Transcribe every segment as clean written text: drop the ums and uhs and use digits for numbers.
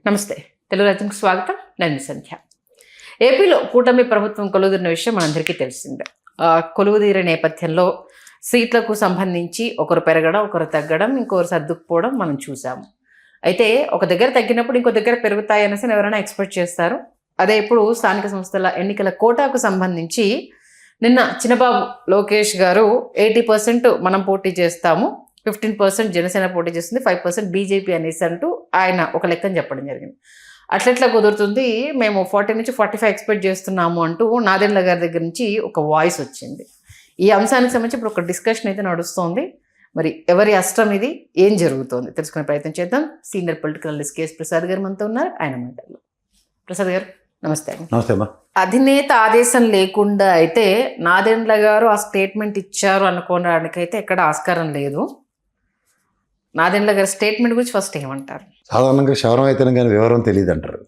నమస్తే. తెలుగు రాజ్యంకు స్వాగతం. నేను మీ సంధ్య. ఏపీలో కూటమి ప్రభుత్వం కొలువుదీరిన విషయం మనందరికీ తెలిసిందే. కొలువుదీరే నేపథ్యంలో సీట్లకు సంబంధించి ఒకరు పెరగడం, ఒకరు తగ్గడం, ఇంకొకరు సర్దుకుపోవడం మనం చూసాము. అయితే ఒక దగ్గర తగ్గినప్పుడు ఇంకో దగ్గర పెరుగుతాయి అనేసి ఎవరైనా ఎక్స్పెక్ట్ చేస్తారు. అదే ఇప్పుడు స్థానిక సంస్థల ఎన్నికల కోటాకు సంబంధించి నిన్న చిన్నబాబు లోకేష్ గారు 80% మనం పోటీ చేస్తాము, 15% జనసేన పోటీ చేస్తుంది, 5% బీజేపీ అనేసి అంటూ ఆయన ఒక లెక్కని చెప్పడం జరిగింది. అట్లెట్లా కుదురుతుంది, మేము 40 నుంచి 45 ఎక్స్పెక్ట్ చేస్తున్నాము అంటూ నాదెండ్ల గారి దగ్గర నుంచి ఒక వాయిస్ వచ్చింది. ఈ అంశానికి సంబంధించి ఇప్పుడు ఒక డిస్కషన్ అయితే నడుస్తోంది. మరి ఎవరి అష్టం ఇది, ఏం జరుగుతోంది తెలుసుకునే ప్రయత్నం చేద్దాం. Senior political analyst KS Prasad గారు మనతో ఉన్నారు. ఆయన మాటల్లో. ప్రసాద్ గారు నమస్తే. నమస్తే అమ్మా. అధినేత ఆదేశం లేకుండా అయితే నాదెండ్ల గారు ఆ స్టేట్మెంట్ ఇచ్చారు అనుకోవడానికైతే ఎక్కడ ఆస్కారం లేదు. నాదెండ్ల గారి స్టేట్మెంట్ గురించి ఫస్ట్ ఏమంటారు? సాధారణంగా క్షవరం అయితేనే కానీ వివరం తెలియదు అంటారు.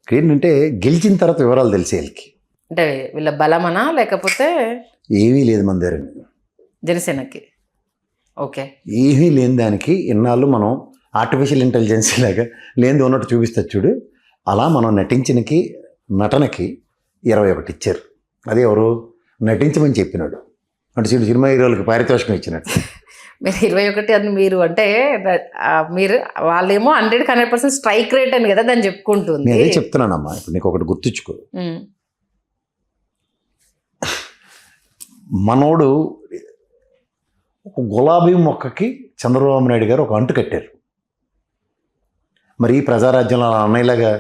ఏంటంటే గెలిచిన తర్వాత వివరాలు తెలిసే వీళ్ళకి. అంటే వీళ్ళ బలమనా లేకపోతే ఏమీ లేదు మన దగ్గర జనసేనకి? ఓకే, ఏమీ లేని దానికి ఇన్నాళ్ళు మనం ఆర్టిఫిషియల్ ఇంటెలిజెన్స్ లాగా లేనిది ఉన్నట్టు చూపిస్తారు చూడు, అలా మనం నటనకి 21 ఇచ్చారు. అదే ఎవరు నటించమని చెప్పినాడు అంటే చూడు, సినిమా హీరోలకు పారితోషికం ఇచ్చినట్టు. మీరు 21 అని మీరు అంటే మీరు వాళ్ళేమో 100% స్ట్రైక్ రేట్ అని కదా దాన్ని చెప్పుకుంటుంది. నేను అదే చెప్తున్నానమ్మా. ఇప్పుడు నీకు ఒకటి గుర్తుంచుకో, మనోడు ఒక గులాబీ మొక్కకి చంద్రబాబు నాయుడు గారు ఒక అంటు కట్టారు. మరి ప్రజారాజ్యంలో అన్నయ్యలాగా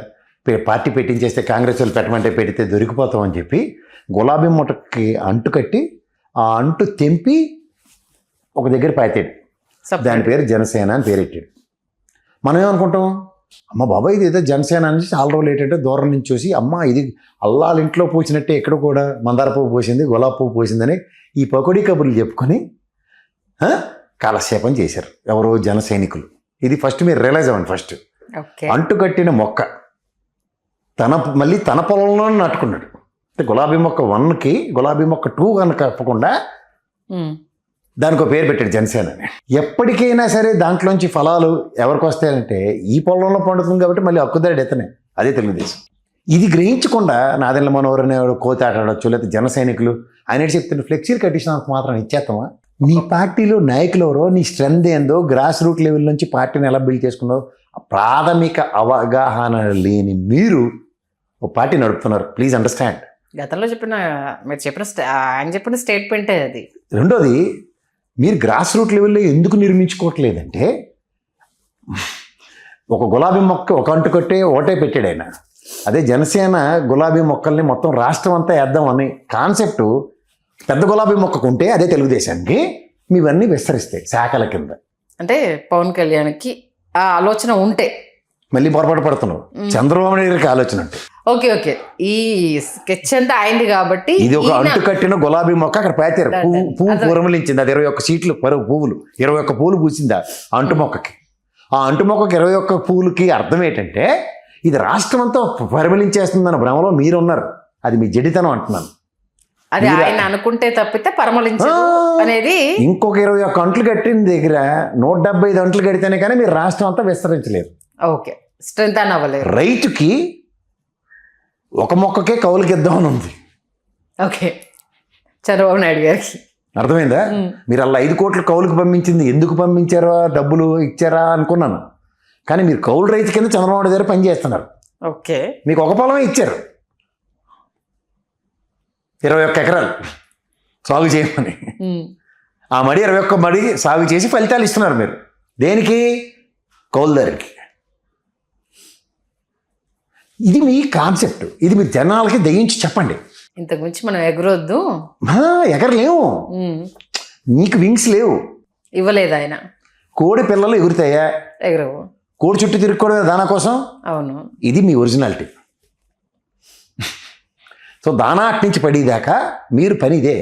పార్టీ పెట్టించేస్తే కాంగ్రెస్ వాళ్ళు పెట్టమంటే పెడితే దొరికిపోతామని చెప్పి గులాబీ మొక్కకి అంటు కట్టి ఆ అంటు తెంపి ఒక దగ్గర పాతాడు. దాని పేరు జనసేన అని పేరెట్టాడు. మనం ఏమనుకుంటాం, అమ్మ బాబాయ్ ఇది ఏదో జనసేన అని చాలా రోజులు ఏంటంటే దూరం నుంచి చూసి అమ్మ ఇది అల్లాల ఇంట్లో పూసినట్టే ఎక్కడ కూడా మందార పువ్వు పోసింది, గులాబీ పువ్వు పోసిందని ఈ పకోడీ కబుర్లు చెప్పుకొని కాలక్షేపం చేశారు ఎవరో జన సైనికులు. ఇది ఫస్ట్ మీరు రియలైజ్ అవ్వండి. ఫస్ట్ అంటు కట్టిన మొక్క మళ్ళీ తన పొలంలోనే నాటుకున్నాడు. అంటే గులాబీ మొక్క 1కి గులాబీ మొక్క 2 కనుక కప్పకుండా దానికి ఒక పేరు పెట్టాడు జనసేన అని. ఎప్పటికైనా సరే దాంట్లోంచి ఫలాలు ఎవరికి వస్తాయంటే ఈ పొలంలో పండుతుంది కాబట్టి మళ్ళీ హక్కుదారుడు ఎత్తనే, అదే తెలుగుదేశం. ఇది గ్రహించకుండా నాదెండ్ల మనోహర్ అనేవాడు కోతి ఆటాడొచ్చు, లేకపోతే జన సైనికులు ఆయన చెప్తుంటే ఫ్లెక్సీలు కట్టించినందుకు మాత్రం ఇచ్చేస్తామా? నీ పార్టీలో నాయకులు ఎవరో, నీ స్ట్రెంత్ ఏందో, గ్రాస్ రూట్ లెవెల్ నుంచి పార్టీని ఎలా బిల్డ్ చేసుకున్నావు, ప్రాథమిక అవగాహన లేని మీరు ఓ పార్టీ నడుపుతున్నారు. Please understand. గతంలో ఆయన చెప్పిన స్టేట్మెంటే అది. రెండోది, మీరు గ్రాస్ రూట్ లెవెల్లో ఎందుకు నిర్మించుకోవట్లేదంటే, ఒక గులాబీ మొక్క ఒక అంటు కట్టే ఒకటే పెట్టాడు ఆయన. అదే జనసేన గులాబీ మొక్కల్ని మొత్తం రాష్ట్రం అంతా వేద్దామని కాన్సెప్టు పెద్ద గులాబీ మొక్కకు ఉంటే అదే తెలుగుదేశానికి మీవన్నీ విస్తరిస్తాయి శాఖల కింద. అంటే పవన్ కళ్యాణ్కి ఆ ఆలోచన ఉంటే మళ్ళీ పొరపాటు పడుతున్నావు. చంద్రబాబు నాయుడు గారికి ఆలోచన అంటే ఓకే ఓకే ఈ స్కెచ్ అంతా అయింది కాబట్టి ఇది ఒక అంటు కట్టిన గులాబీ మొక్క అక్కడ పేతారు. పువ్వు పూరమలించింది. అది 21 సీట్లు పువ్వులు 21 పూలు పూసింది ఆ అంటు మొక్కకి. ఆ అంటు మొక్కకి 21 పూలకి అర్థం ఏంటంటే ఇది రాష్ట్రం అంతా పరిమళించేస్తుందన్న భ్రమలో మీరున్నారు. అది మీ జడితనం అంటున్నాను. అది ఆయన అనుకుంటే తప్పితే పరిమళించదు అనేది. ఇంకొక 21 అంట్లు కట్టిన దగ్గర 175 అంట్లు కడితేనే కానీ మీరు రాష్ట్రం అంతా విస్తరించలేరు. ఓకే, స్ట్రెంత్ అని అవ్వలేదు. రైతుకి ఒక మొక్కకే కౌలుకి ఇద్దామని ఉంది. ఓకే, చంద్రబాబు నాయుడు గారికి అర్థమైందా? మీరు అలా 5 కోట్లు కౌలుకి పంపించింది ఎందుకు పంపించారో, డబ్బులు ఇచ్చారా అనుకున్నాను. కానీ మీరు కౌలు రైతు కింద చంద్రబాబు నాయుడు దగ్గర పనిచేస్తున్నారు. ఓకే, మీకు ఒక పొలమే ఇచ్చారు, 21 ఎకరాలు సాగు చేయమని. ఆ మడి 21 మడి సాగు చేసి ఫలితాలు ఇస్తున్నారు మీరు. దేనికి? కౌలుదారికి. ఇది మీ కాన్సెప్ట్. ఇది మీరు జనాలకి దయించి చెప్పండి. ఇంతకుమించి మనం ఎగరొద్దు. ఎగరలేవు, నీకు వింగ్స్ లేవు. ఇవ్వలేదు ఆయన. కోడి పిల్లలు ఎగురుతాయా? ఎగరవు. కోడి చుట్టూ తిరుక్కోవడం దానా కోసం. అవును, ఇది మీ ఒరిజినాలిటీ. సో దానా అట్నుంచి పడేదాకా మీరు పని ఇదే.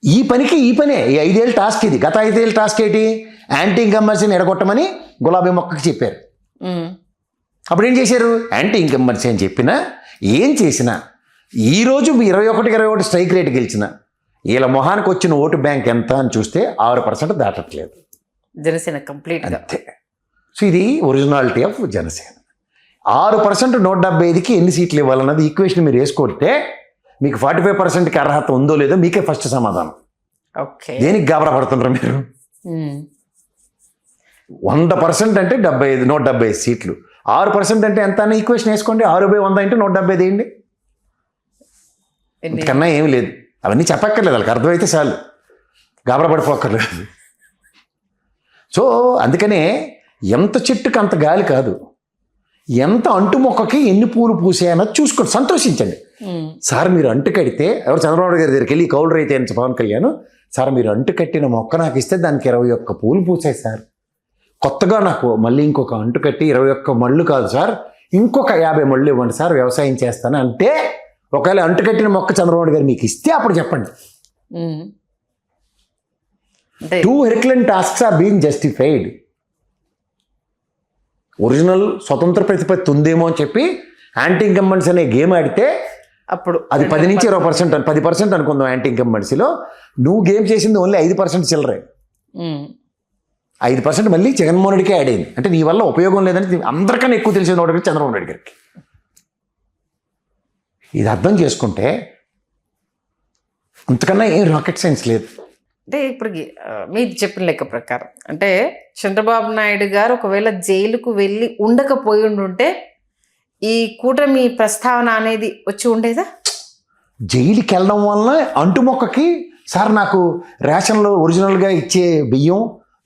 ఈ పనికి ఈ పనే. ఈ 5 ఏళ్ళ టాస్క్ ఇది. గత 5 ఏళ్ళ టాస్క్ ఏంటి? యాంటీ ఇన్కంబర్సీని ఎడగొట్టమని గులాబీ మొక్కకి చెప్పారు. అప్పుడు ఏం చేశారు? యాంటీ ఇన్కంబర్సీ అని చెప్పినా ఏం చేసినా ఈరోజు 21 స్ట్రైక్ రేట్ గెలిచిన వీళ్ళ మొహానికి వచ్చిన ఓటు బ్యాంక్ ఎంత అని చూస్తే 6% దాటట్లేదు జనసేన కంప్లీట్. అంతే. సో ఇది ఒరిజినాలిటీ ఆఫ్ జనసేన. 6% 175కి ఎన్ని సీట్లు ఇవ్వాలన్నది ఈక్వేషన్ మీరు వేసుకుంటే మీకు 45%కి అర్హత ఉందో లేదో మీకే ఫస్ట్ సమాధానం. ఓకే, దేనికి గాబరా పడుతుంటారు మీరు? 100% అంటే 175 సీట్లు. 6% అంటే ఎంత అని ఈక్వేషన్ వేసుకోండి. 6/100 అంటే 175 వేయండి. కన్నా ఏమి లేదు. అవన్నీ చెప్పక్కర్లేదు, వాళ్ళకి అర్థమైతే చాలు, గాబరా పడిపోక్కర్లేదు. సో అందుకనే ఎంత చెట్టుకి అంత గాలి కాదు, ఎంత అంటు మొక్కకి ఎన్ని పూలు పూసాయన్నది చూసుకోండి, సంతోషించండి. సార్ మీరు అంటు కడితే, ఎవరు చంద్రబాబు గారి దగ్గరికి వెళ్ళి కౌలు రైతే అని పవన్ కళ్యాణ్, సార్ మీరు అంటు కట్టిన మొక్క నాకు ఇస్తే దానికి 21 పూలు పూసాయి సార్, కొత్తగా నాకు మళ్ళీ ఇంకొక అంటు కట్టి 21 మళ్ళు కాదు సార్, ఇంకొక 50 మళ్ళు ఇవ్వండి సార్, వ్యవసాయం చేస్తాను అంటే, ఒకవేళ అంటు కట్టిన మొక్క చంద్రబాబు గారు మీకు ఇస్తే అప్పుడు చెప్పండి. 2 herculean tasks are being justified. Original స్వతంత్ర ప్రతిపత్తి ఉందేమో అని చెప్పి యాంటీ ఇన్కంబెన్సీ అనే గేమ్ ఆడితే అప్పుడు అది 10 నుంచి 20%, 10% అనుకుందాం యాంటీ ఇన్కంబెన్సీలో. నువ్వు గేమ్ చేసింది ఓన్లీ 5% చిల్లరే. 5% మళ్ళీ జగన్మోహన్ రెడ్డికే యాడ్ అయింది. అంటే నీ వల్ల ఉపయోగం లేదని అందరికన్నా ఎక్కువ తెలిసిన వాడికి చంద్రబాబు నాయుడు గారికి. ఇది అర్థం చేసుకుంటే అంతకన్నా ఏం రాకెట్ సైన్స్ లేదు. అంటే ఇప్పుడు మీరు చెప్పిన లెక్క ప్రకారం అంటే చంద్రబాబు నాయుడు గారు ఒకవేళ జైలుకు వెళ్ళి ఉండకపోయి ఉంటే ఈ కూటమి ప్రస్తావన అనేది వచ్చి ఉండేదా? జైలుకి వెళ్ళడం వల్ల అంటు మొక్కకి సార్ నాకు రేషన్లో ఒరిజినల్గా ఇచ్చే బియ్యం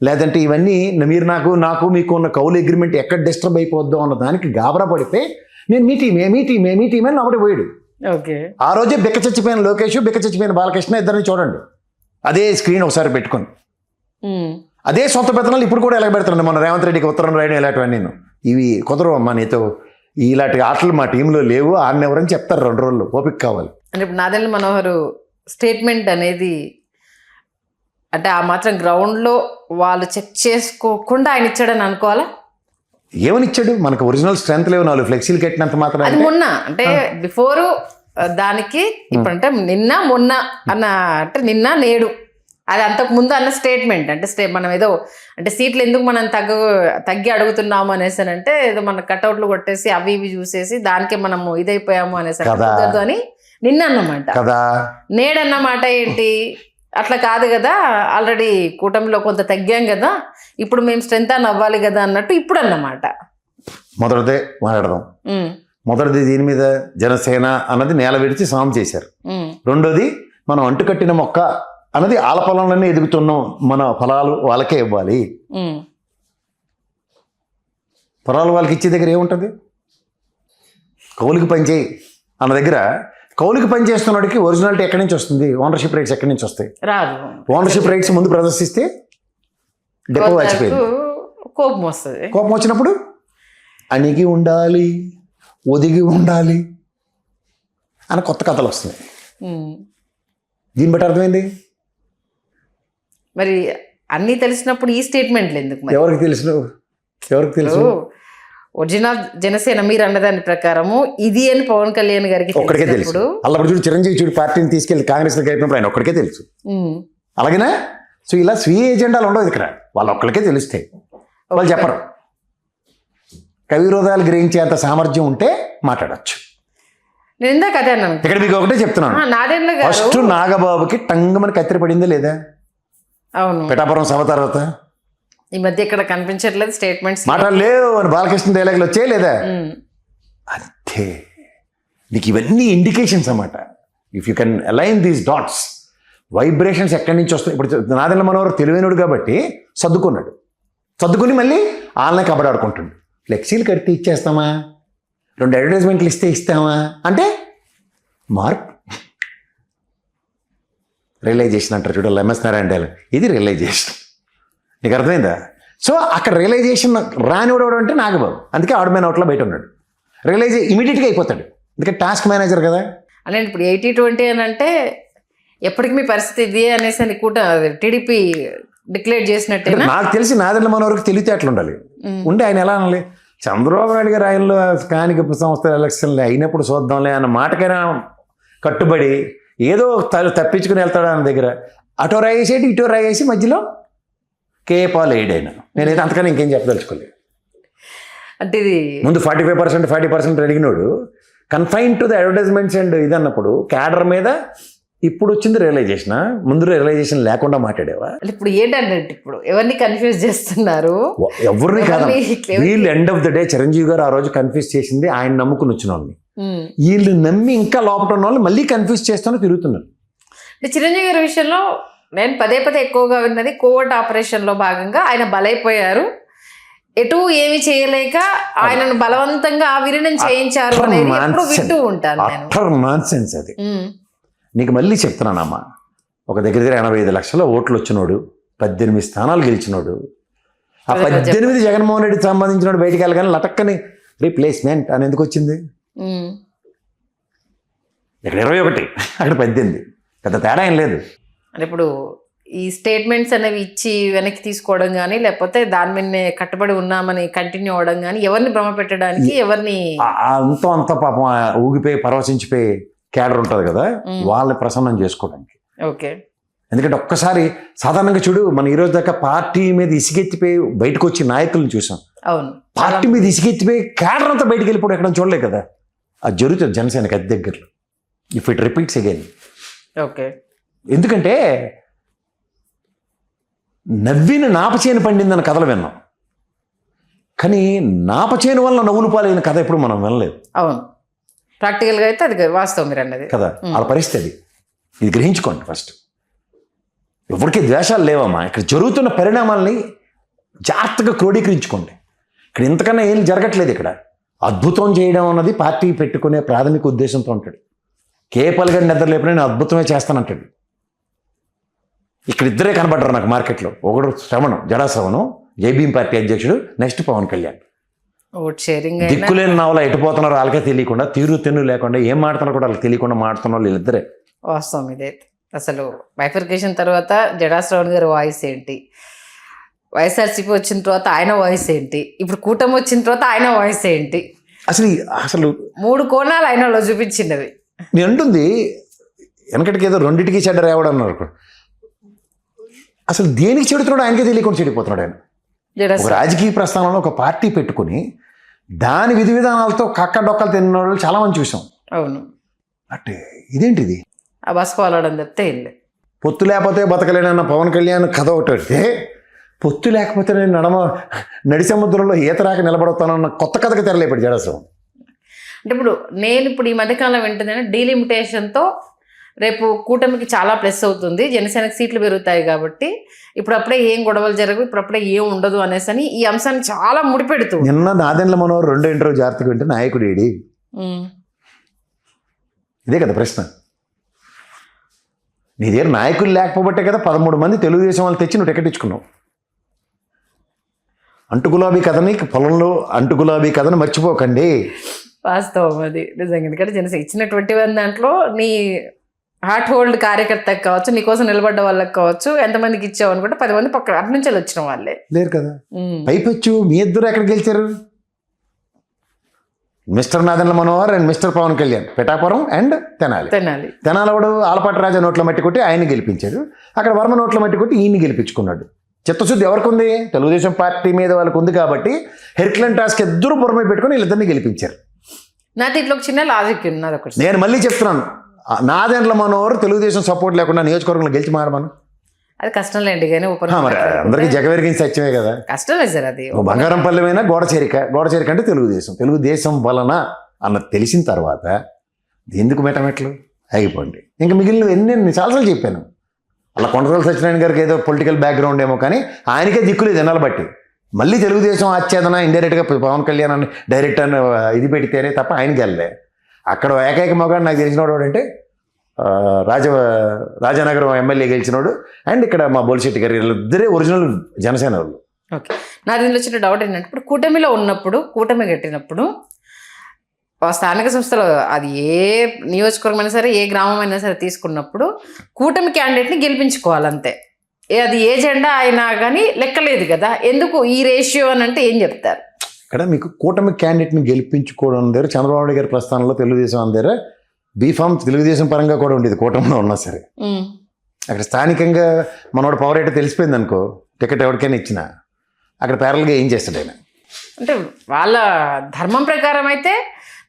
లేదంటే ఇవన్నీ మీరు నాకు మీకు ఉన్న కౌలు అగ్రిమెంట్ ఎక్కడ డిస్టర్బ్ అయిపోద్దో అన్న దానికి గాబరా పడితే నేను మీ టీమే నమ్మడి పోయాడు. ఓకే, ఆ రోజే బిక్క చచ్చిపోయిన లోకేష్, బిక్క చచ్చిపోయిన బాలకృష్ణ ఇద్దరిని చూడండి, అదే స్క్రీన్ ఒకసారి పెట్టుకొని అదే సొంత పెత్తనాలు ఇప్పుడు కూడా ఎలా పెడుతున్నాను. మన రేవంత్ రెడ్డికి ఉత్తరం రాయడం ఇలాంటివన్నీ ఇవి కుదరవు అమ్మా, నీతో ఇలాంటి ఆటలు మా టీంలో లేవు, ఆడినెవరని చెప్తారు 2 రోజులు, ఓపిక కావాలి. అంటే ఇప్పుడు నాదెండ్ల మనోహర్ స్టేట్మెంట్ అనేది అంటే ఆ మాత్రం గ్రౌండ్లో వాళ్ళు చెక్ చేసుకోకుండా ఆయన ఇచ్చాడని అనుకోవాలా? ఏమని ఇచ్చాడు? మనకు ఒరిజినల్ స్ట్రెంత్ లేవు, 4 ఫ్లెక్సీలు కట్టినంత మాత్రం. అది మొన్న అంటే బిఫోర్ దానికి ఇప్పుడంటే నిన్న మొన్న అన్న అంటే నిన్న నేడు అది అంతకు ముందు అన్న స్టేట్మెంట్ అంటే మనం ఏదో అంటే సీట్లు ఎందుకు మనం తగ్గి అడుగుతున్నాము అనేసి అంటే ఏదో మన కట్అవుట్లు కొట్టేసి అవి ఇవి చూసేసి దానికే మనము ఇదైపోయాము అనేసి కుదరదు అని నిన్న అన్నమాట. నేడన్నమాట ఏంటి? అట్లా కాదు కదా, ఆల్రెడీ కూటమిలో కొంత తగ్గాం కదా, ఇప్పుడు మేము స్ట్రెంత్ అని అవ్వాలి కదా అన్నట్టు ఇప్పుడు అన్నమాట. మొదటిదే మాట్లాడదాం. మొదటిది దీని మీద జనసేన అన్నది నేల విడిచి సాం చేశారు. రెండోది మనం అంటుకట్టిన మొక్క అన్నది ఆల పొలంలోనే ఎదుగుతున్నాం, మన ఫలాలు వాళ్ళకే ఇవ్వాలి. పొలాలు వాళ్ళకి ఇచ్చే దగ్గర ఏముంటుంది? కౌలుకి పనిచేయి అన్న దగ్గర కౌలుకి పని చేస్తున్నవాడికి ఒరిజినాలిటీ ఎక్కడి నుంచి వస్తుంది? ఓనర్షిప్ రైట్స్ ఎక్కడి నుంచి వస్తాయి? రాదు. ఓనర్షిప్ రైట్స్ ముందు ప్రదర్శిస్తే డెపో వాచిపోయింది, కోపం వస్తుంది. కోపం వచ్చినప్పుడు అణిగి ఉండాలి, ఒదిగి ఉండాలి అని కొత్త కథలు వస్తున్నాయి. దీన్ని బట్టి అర్థమైంది. మరి అన్నీ తెలిసినప్పుడు ఈ స్టేట్మెంట్లు ఎందుకు? ఎవరికి తెలుసు? ఒరిజినల్ జనసేన మీరు అన్నదాని ప్రకారము ఇది అని పవన్ కళ్యాణ్ గారికి ఒక్కడికే తెలుసు. అల్లప్పుడు చూడు చిరంజీవి చూడు పార్టీని తీసుకెళ్లి కాంగ్రెస్ లో కలిపినప్పుడు ఆయన ఒక్కడికే తెలుసు. అలాగేనా? సో ఇలా స్వీయ ఎజెండాలు ఉండవు ఇక్కడ, వాళ్ళు ఒక్కడికే తెలుస్తాయి, వాళ్ళు చెప్పరు. కవిరోధాలు గ్రహించేంత సామర్థ్యం ఉంటే మాట్లాడచ్చు. నేను ఇందాక అదే అన్నాను. ఇక్కడ మీకు ఒకటే చెప్తున్నాను, ఫస్ట్ నాగబాబుకి టంగమని కత్తిరి పడిందా లేదా? అవును, పిఠాపురం సభ తర్వాత ఈ మధ్య ఇక్కడ కనిపించట్లేదు స్టేట్మెంట్స్, మాటలు లేవు అని బాలకృష్ణ డైలాగులు వచ్చాయి లేదా? అంతే. నీకు ఇవన్నీ ఇండికేషన్స్ అన్నమాట. If you can align these dots, vibrations ఎక్కడి నుంచి వస్తాయి. ఇప్పుడు నాదెండ్ల మనోహర్ తెలివైనడు కాబట్టి సర్దుకుని మళ్ళీ ఆన్లైన్ కబడి ఆడుకుంటుండు. ఫ్లెక్సీలు కడితే ఇచ్చేస్తామా, 2 అడ్వర్టైజ్మెంట్లు ఇస్తామా అంటే మార్పు. రియలైజేషన్ అంటారు చూడాలి, ఎంఎస్ నారాయణ డైలాగ్, ఇది రియలైజేషన్. నీకు అర్థమైందా? సో అక్కడ రియలైజేషన్ రానివాడు అంటే నాగబాబు, అందుకే ఆడు మ్యాన్ అవుట్లో బయట ఉన్నాడు. రియలైజ్ ఇమీడియట్గా అయిపోతాడు, అందుకే టాస్క్ మేనేజర్ కదా. అంటే ఇప్పుడు 80-20 అని అంటే ఎప్పటికి మీ పరిస్థితి ఇది అనేసి అని టీడీపీ డిక్లేర్ చేసినట్టే. నాకు తెలిసి నాదెండ్ల మనోహర్కి తెలివితేటలు ఉండాలి. ఉంటే ఆయన ఎలా అనాలి, చంద్రబాబు నాయుడు గారు ఆయనలో స్థానిక సంస్థల ఎలక్షన్లు అయినప్పుడు చూద్దాంలే అన్న మాటకైనా కట్టుబడి ఏదో తప్పించుకుని వెళ్తాడు ఆయన దగ్గర. అటో రాయేసేటి ఇటో రాయేసి మధ్యలో కేపాలు వేయడైనా. నేనైతే అంతకన్నా ఇంకేం చెప్పదలుచుకోలేదు. అంటే ఇది ముందు 45% 40% అడిగినోడు confine to the advertisements and ఇది అన్నప్పుడు క్యాడర్ మీద ఇప్పుడు వచ్చింది రియలైజేషన్. ముందు రియలైజేషన్ లేకుండా మాట్లాడేవా? ఇప్పుడు ఏంటంటే ఇప్పుడు ఎవరిని కన్ఫ్యూజ్ చేస్తున్నారు? ఎవరిని కాదు, వీళ్ళు end of the day Chiranjeevi గారు ఆ రోజు కన్ఫ్యూజ్ చేసింది ఆయన నమ్ముకుని వచ్చిన వాళ్ళని. వీళ్ళు నమ్మి ఇంకా లోపల ఉన్న వాళ్ళు మళ్ళీ కన్ఫ్యూజ్ చేస్తూనే తిరుగుతున్నారు. అంటే చిరంజీవి గారి విషయంలో నేను పదే ఎక్కువగా విన్నది కోవర్ట్ ఆపరేషన్ లో భాగంగా ఆయన బలైపోయారు, ఎటు ఏమి చేయలేక ఆయనను బలవంతంగా విలీనం చేయించారు అనేది ఎప్పుడు వింటూ ఉంటాను నేను. నాన్సెన్స్ అది. నీకు మళ్ళీ చెప్తున్నానమ్మా, ఒక దగ్గర 85 లక్షల ఓట్లు వచ్చినోడు, 18 స్థానాలు గెలిచినోడు, ఆ 18 జగన్మోహన్ రెడ్డికి సంబంధించినోడు బయటికి వెళ్ళగానే లటక్కని రీప్లేస్మెంట్ అని ఎందుకు వచ్చింది? ఇక్కడ 21, అక్కడ 18, పెద్ద తేడా ఏం లేదు. అంటే ఇప్పుడు ఈ స్టేట్మెంట్స్ అనేవి ఇచ్చి వెనక్కి తీసుకోవడం కానీ లేకపోతే దాని మీద కట్టుబడి ఉన్నామని కంటిన్యూ అవ్వడం కానీ ఎవరిని భ్రమ పెట్టడానికి, ఎవరిని అంత పాపం ఊగిపోయి పరవశించిపోయి క్యాడర్ ఉంటుంది కదా, వాళ్ళని ప్రసన్నం చేసుకోవడానికి. ఓకే. ఎందుకంటే ఒక్కసారి సాధారణంగా చూడు, మన ఈ రోజు దాకా పార్టీ మీద ఇసుకెత్తిపోయి బయటకు వచ్చి నాయకులను చూసాం. అవును, పార్టీ మీద ఇసుకెత్తిపోయి క్యాడర్ అంతా బయటకు వెళ్ళిపోవడం ఎక్కడ చూడలే కదా. అది జరుగుతుంది జనసేనకి అతి దగ్గరలో, if it repeats again. Okay. ఎందుకంటే నవ్విన నాపచేను పండిందని కథలు విన్నాం, కానీ నాపచేను వల్ల నవ్వులు పాలైన కథ ఎప్పుడు మనం వినలేదు. అవును, ప్రాక్టికల్గా అయితే అది వాస్తవం మీరు అన్నది కదా. వాళ్ళ పరిస్థితి ఇది గ్రహించుకోండి ఫస్ట్. ఎవరికి ద్వేషాలు లేవమ్మా, ఇక్కడ జరుగుతున్న పరిణామాల్ని జాగ్రత్తగా క్రోడీకరించుకోండి. ఇక్కడ ఇంతకన్నా ఏం జరగట్లేదు. ఇక్కడ అద్భుతం చేయడం అన్నది పార్టీ పెట్టుకునే ప్రాథమిక ఉద్దేశంతో ఉంటాడు. కేపల్గడ్ నిద్ర లేపిన నేను అద్భుతమే చేస్తానంటాడు. ఇక్కడ ఇద్దరే కనబడ్డారు నాకు మార్కెట్లో. ఒకడు జడా శ్రవణం, జైభీం పార్టీ అధ్యక్షుడు, నెక్స్ట్ పవన్ కళ్యాణ్. దిక్కులేని నావల ఎటుపోతున్నారు వాళ్ళకే తెలియకుండా, తీరు తెన్ను లేకుండా ఏం మాడుతున్నారు కూడా వాళ్ళకి తెలియకుండా మాడుతున్న వాళ్ళు వీళ్ళిద్దరే. వాస్తవం ఇదైతే. అసలు బైఫర్కేషన్ తర్వాత జడా శ్రవణ్ గారి వాయిస్ ఏంటి, వైఎస్ఆర్సీపీ వచ్చిన తర్వాత ఆయన వాయిస్ ఏంటి, ఇప్పుడు కూటమి వచ్చిన తర్వాత ఆయన వాయిస్ ఏంటి, అసలు 3 కోణాలు ఆయనలో చూపించినవి. నేను అంటుంది వెనకటికి ఏదో రెండింటికి చెడ్డ రేవడం అన్నారు. అసలు దేనికి చెడుతున్నాడు ఆయనకే తెలియకుండా చెడిపోతున్నాడు ఆయన. ఒక రాజకీయ ప్రస్థానంలో ఒక పార్టీ పెట్టుకుని దాని విధి విధానాలతో కక్క డొక్కలు తిన్న వాళ్ళు చాలా మంది చూసాం. అవును, అంటే ఇదేంటిది ఆ బస్ పాలడం చెప్తే పొత్తు లేకపోతే బతకలేనన్న పవన్ కళ్యాణ్ కథ ఒకటి పెడితే, పొత్తు లేకపోతే నేను నడి సముద్రంలో ఈత రాక నిలబడతానన్న కొత్త కథకు తెరలేపాడు జడసం. అంటే నేను ఈ మధ్యకాలం వింటుందని డీలిమిటేషన్తో రేపు కూటమికి చాలా ప్లస్ అవుతుంది, జనసేనకి సీట్లు పెరుగుతాయి కాబట్టి ఇప్పుడప్పుడే ఏం గొడవలు జరగవు, ఇప్పుడప్పుడే ఏం ఉండదు అనేసి అని ఈ అంశాన్ని చాలా ముడిపెడుతూ. నిన్న నాదెండ్ల మనోహర్ 2 ఇంటర్వ్యూ జాగ్రత్తగా వింటే నాయకుడు ఏడి, ఇదే కదా ప్రశ్న. నీ దగ్గర నాయకులు లేకపోబట్టే కదా 13 మంది తెలుగుదేశం వాళ్ళు తెచ్చి నువ్వు టికెట్ ఇచ్చుకున్నావు. అంటుగులాబీ కథని, పొలంలో అంటుగులాబీ కథని మర్చిపోకండి. వాస్తవం అది నిజంగా. ఎందుకంటే జనసేన ఇచ్చినటువంటి దాంట్లో నీ హార్ట్ హోల్డ్ కార్యకర్తకు కావచ్చు, నీకోసం నిలబడ్డ వాళ్ళకి కావచ్చు, ఎంతమందికి ఇచ్చావు అనుకుంటే 10 మంది పక్క అటు నుంచి వచ్చిన వాళ్ళే లేరు కదా. పైపచ్చు మీ ఇద్దరు ఎక్కడ గెలిచారు? Mister Nadendla Manohar and mister Pawan Kalyan, Pithapuram and Tenali. Alapati Raja నోట్ల మట్టి కొట్టి ఆయన గెలిపించాడు. అక్కడ వర్మ నోట్ల మట్టి కొట్టి ఈయన్ని గెలిపించుకున్నాడు. చిత్తశుద్ధి ఎవరికి ఉంది? తెలుగుదేశం పార్టీ మీద వాళ్ళకు ఉంది కాబట్టి హెర్క్లెన్ టాస్క్ ఇద్దరు పొరమే పెట్టుకుని వీళ్ళిద్దరిని గెలిపించారు. నా దీంట్లో ఒక చిన్న లాజిక్ ఉన్నది ఒకటి. నేను మళ్ళీ చెప్తున్నాను, నాదెండ్ల మనోహర్ తెలుగుదేశం సపోర్ట్ లేకుండా నియోజకవర్గంలో గెలిచి మాడమను. అది కష్టం లేండి, కానీ అందరికీ జగవెరిగిన సత్యమే కదా. కష్టం లేదు సార్. అది బంగారం పల్లెమైనా గోడ చేరిక అంటే తెలుగుదేశం వలన అన్నది తెలిసిన తర్వాత ఎందుకు మెటమెట్లు ఆగిపోండి. ఇంకా మిగిలిన ఎన్ని చాలాసార్లు చెప్పాను. అలా కొండసాల సత్యనారాయణ గారికి ఏదో పొలిటికల్ బ్యాక్గ్రౌండ్ ఏమో, కానీ ఆయనకే దిక్కులేదు ఎన్నాళ్ళు బట్టి. మళ్ళీ తెలుగుదేశం ఆచ్ఛేదన ఇండైరెక్ట్గా పవన్ కళ్యాణ్ అని డైరెక్ట్ అని ఇది పెడితేనే తప్ప ఆయనకి వెళ్ళలే. అక్కడ ఏకైక మగాడు నాకు తెలిసినోడు అంటే రాజానగరం ఎమ్మెల్యే గెలిచినోడు అండ్ ఇక్కడ మా బోలిశెట్టి గారు, వీళ్ళిద్దరే ఒరిజినల్ జనసేన వాళ్ళు. ఓకే. నా దీనిలో వచ్చిన డౌట్ ఏంటంటే, ఇప్పుడు కూటమిలో ఉన్నప్పుడు, కూటమి కట్టినప్పుడు స్థానిక సంస్థలు అది ఏ నియోజకవర్గం అయినా సరే, ఏ గ్రామం అయినా సరే తీసుకున్నప్పుడు కూటమి క్యాండిడేట్ని గెలిపించుకోవాలంతే. అది ఏ జెండా అయినా కానీ లెక్కలేదు కదా. ఎందుకు ఈ రేషియో అని అంటే ఏం చెప్తారు? ఇక్కడ మీకు కూటమి క్యాండిడేట్ని గెలిపించుకోవడం దగ్గర చంద్రబాబు నాయుడు గారి ప్రస్థానంలో తెలుగుదేశం దగ్గర బీఫామ్ తెలుగుదేశం పరంగా కూడా ఉండేది కూటమిలో ఉన్నా సరే. అక్కడ స్థానికంగా మనోడు పవర్ అయితే తెలిసిపోయింది అనుకో, టికెట్ ఎవరికైనా ఇచ్చినా అక్కడ ప్యారల్గా ఏం చేస్తాడు ఆయన. అంటే వాళ్ళ ధర్మం ప్రకారం అయితే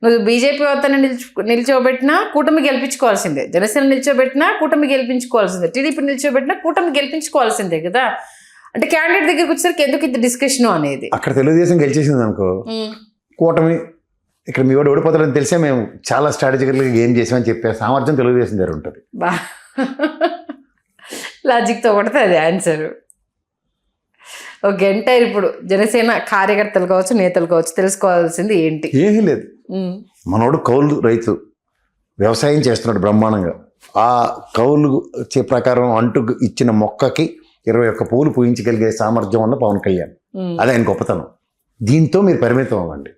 నువ్వు బీజేపీ వద్దనే నిల్చోబెట్టినా కూటమి గెలిపించుకోవాల్సిందే, జనసేన నిల్చోబెట్టినా కూటమి గెలిపించుకోవాల్సిందే, టీడీపీ నిల్చోబెట్టినా కూటమి గెలిపించుకోవాల్సిందే కదా. అంటే క్యాండిడేట్ దగ్గరికి వచ్చేసరికి ఎందుకు ఇంత డిస్కషన్ అనేది. అక్కడ తెలుగుదేశం గెలిచేసింది అనుకో, కూటమి ఇక్కడ మీ వాడు ఓడిపోతాడని తెలిసే మేము చాలా స్ట్రాటజికల్గా గేమ్ చేసామని చెప్పే సామర్థ్యం తెలుగుదేశం దగ్గర ఉంటుంది. బా లాజిక్తో కొడితే అది ఆన్సర్. ఓకే, ఎంటైర్ ఇప్పుడు జనసేన కార్యకర్తలు కావచ్చు, నేతలు కావచ్చు, తెలుసుకోవాల్సింది ఏంటి? ఏమీ లేదు. మనోడు కౌలు రైతు వ్యవసాయం చేస్తున్నాడు బ్రహ్మాండంగా. ఆ కౌలు ప్రకారం అంటూ ఇచ్చిన మొక్కకి 21 పూలు పూయించగలిగే సామర్థ్యం ఉన్న పవన్ కళ్యాణ్. అదే ఆయన గొప్పతనం. దీంతో మీరు పరిమితం అవ్వండి.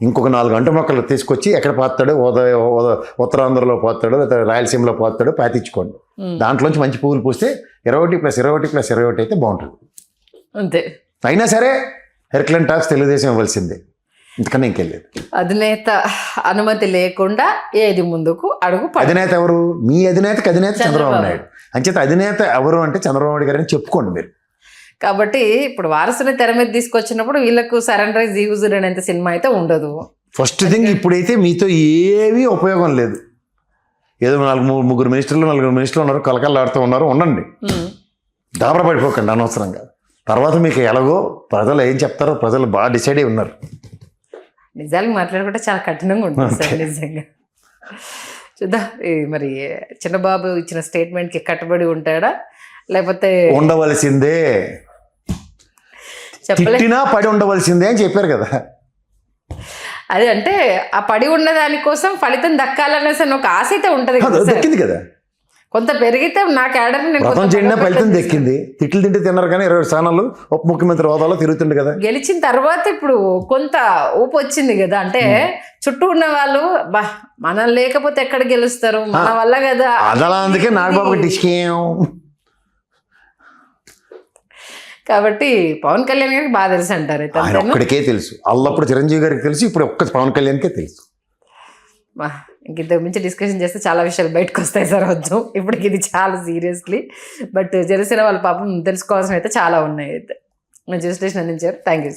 ఇంకొక 4 అంటు మొక్కలు తీసుకొచ్చి ఎక్కడ పాతాడో, ఉత్తరాంధ్రలో పోతాడో, లేదా రాయలసీమలో పోతాడో పాతించుకోండి. దాంట్లోంచి మంచి పువ్వులు పూస్తే 21+21+21 అయితే బాగుంటుంది. అంతే. అయినా సరే హెర్క్లెన్ టాక్స్ తెలుగుదేశం ఇవ్వాల్సిందే, ఇంతకన్నా ఇంకెళ్ళలేదు. అధినేత అనుమతి లేకుండా ఏది ముందుకు అడుగు. అధినేత ఎవరు? మీ అధినేతకి అధినేత చంద్రబాబు నాయుడు. అంచేత అధినేత ఎవరు అంటే చంద్రబాబు నాయుడు గారని చెప్పుకోండి మీరు. కాబట్టి ఇప్పుడు వారసుని తెర మీద తీసుకొచ్చినప్పుడు వీళ్ళకు సరెండర్ యూజర్ అనేంత సినిమా అయితే ఉండదు. ఫస్ట్ థింగ్, ఇప్పుడైతే మీతో ఏమీ ఉపయోగం లేదు. ఏదో 4 మినిస్టర్లు ఉన్నారు, కలకల్లాడుతూ ఉన్నారు, ఉండండి. దాబర పడిపోకండి అనవసరంగా. తర్వాత మీకు ఎలాగో ప్రజలు ఏం చెప్తారో ప్రజలు బాగా డిసైడ్ అయి ఉన్నారు. నిజాలు మాట్లాడుకుంటే చాలా కఠినంగా ఉంటుంది సార్ నిజంగా. చూద్దాం మరి చిన్నబాబు ఇచ్చిన స్టేట్మెంట్కి కట్టుబడి ఉంటాడా లేకపోతే ఉండవలసిందే, తిట్టినా పడి ఉండవలసిందే అని చెప్పారు కదా. అదే అంటే ఆ పడి ఉన్న దానికోసం ఫలితం దక్కాలనేసి ఒక ఆశ అయితే ఉంటది దక్కింది కదా. కొంత పెరిగితే నా క్యాడర్ చేడినా ఫలితం దక్కింది. తిట్లు తింటే తిన్నారు కానీ 20 స్థానాలు ఉప ముఖ్యమంత్రి హోదాలో తిరుగుతుండే కదా. గెలిచిన తర్వాత ఇప్పుడు కొంత ఊపు వచ్చింది కదా. అంటే చుట్టూ ఉన్న వాళ్ళు బా మనం లేకపోతే ఎక్కడ గెలుస్తారు, మన వల్ల కదా. అదలా అందుకే నాగబాబుకి డిస్కేయం. కాబట్టి పవన్ కళ్యాణ్ గారికి బాగా తెలుసు అంటారు. ఒక్కడికే తెలుసు, అల్లప్పుడు చిరంజీవి గారికి తెలుసు, ఇప్పుడు ఒక్క పవన్ కళ్యాణ్కే తెలుసు. ఇంతకు మించి డిస్కషన్ చేస్తే చాలా విషయాలు బయటకు వస్తాయి సార్ వద్దు ఇప్పటికి, ఇది చాలా సీరియస్లీ. బట్ జనసేన వాళ్ళ పాపం తెలుసుకోవాల్సిన అయితే చాలా ఉన్నాయి. అయితే మంచి విశ్లేషణ అందించారు. Thank you sir.